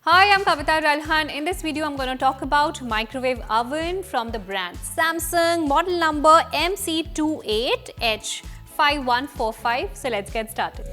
Hi, I'm Kavita Ralhan. In this video, I'm going to talk about microwave oven from the brand Samsung, model number MC28H5145. So let's get started.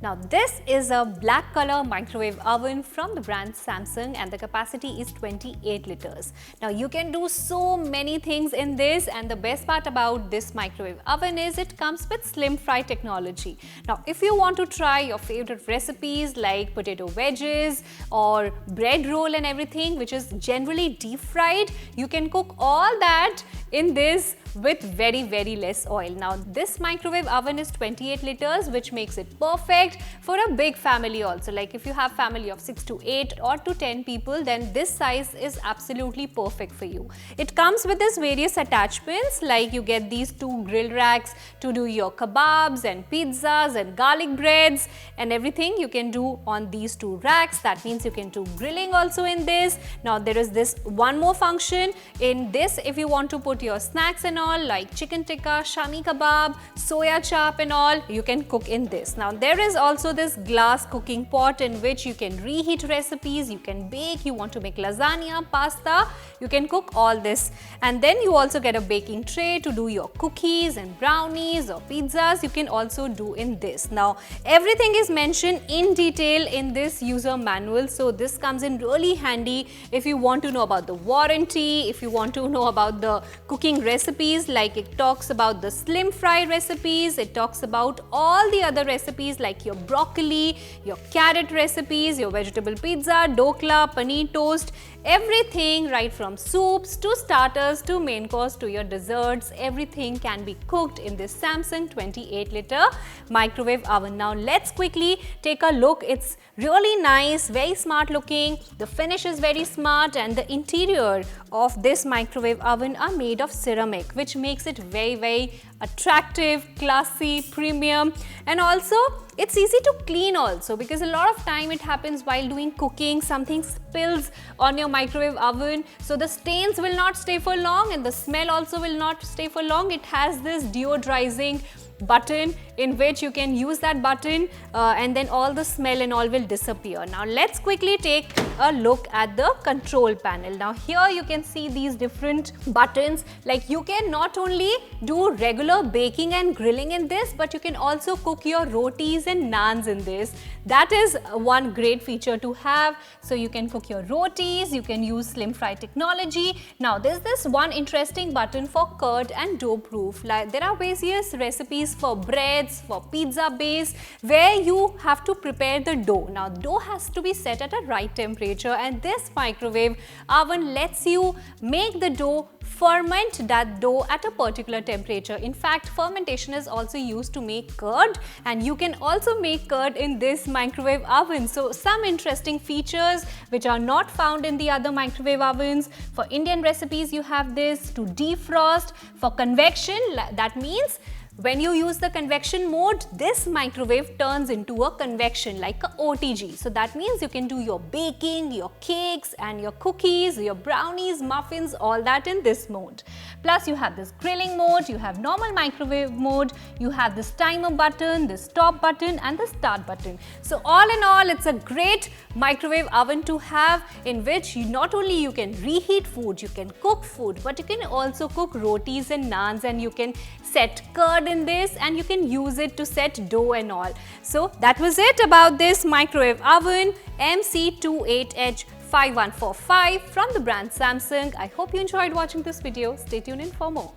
Now this is a black color microwave oven from the brand Samsung and the capacity is 28 liters. Now you can do so many things in this, and the best part about this microwave oven is it comes with slim fry technology. Now if you want to try your favorite recipes like potato wedges or bread roll and everything which is generally deep fried, you can cook all that in this with very less oil. Now this microwave oven is 28 liters which makes it perfect for a big family also. Like if you have family of 6 to 8 or to 10 people, then this size is absolutely perfect for you. It comes with this various attachments, like you get these two grill racks to do your kebabs and pizzas and garlic breads and everything you can do on these two racks. That means you can do grilling also in this. Now there is this one more function in this. If you want to put your snacks and all like chicken tikka, shami kebab, soya chap and all, you can cook in this. Now there is also this glass cooking pot in which you can reheat recipes, you can bake, you want to make lasagna, pasta, you can cook all this. And then you also get a baking tray to do your cookies and brownies or pizzas, you can also do in this. Now everything is mentioned in detail in this user manual, so this comes in really handy if you want to know about the warranty, if you want to know about the cooking recipes, like it talks about the slim fry recipes, it talks about all the other recipes like your broccoli, your carrot recipes, your vegetable pizza, dokla, paneer toast, everything right from soups to starters to main course to your desserts, everything can be cooked in this Samsung 28-liter microwave oven. Now let's quickly take a look. It's really nice, very smart looking, the finish is very smart, and the interior of this microwave oven are made of ceramic, which makes it very attractive, classy, premium, and also it's easy to clean also, because a lot of time it happens while doing cooking, something spills on your microwave oven, so the stains will not stay for long and the smell also will not stay for long. It has this deodorizing button in which you can use that button and then all the smell and all will disappear. Now let's quickly take a look at the control panel. Now here you can see these different buttons, like you can not only do regular baking and grilling in this, but you can also cook your rotis and naans in this. That is one great feature to have. So you can cook your rotis, you can use slim fry technology. Now there's this one interesting button for curd and dough proof. Like there are various recipes for breads, for pizza base, where you have to prepare the dough. Now dough has to be set at a right temperature, and this microwave oven lets you make the dough, ferment that dough at a particular temperature. In fact, fermentation is also used to make curd, and you can also make curd in this microwave oven. So some interesting features which are not found in the other microwave ovens. For Indian recipes you have this to defrost. For convection, that means when you use the convection mode, this microwave turns into a convection, like a OTG. So that means you can do your baking, your cakes and your cookies, your brownies, muffins, all that in this mode. Plus you have this grilling mode, you have normal microwave mode, you have this timer button, this stop button and the start button. So all in all, it's a great microwave oven to have, in which not only you can reheat food, you can cook food, but you can also cook rotis and naans, and you can set curd in this, and you can use it to set dough and all. So that was it about this microwave oven MC28H5145 from the brand Samsung. I hope you enjoyed watching this video. Stay tuned in for more.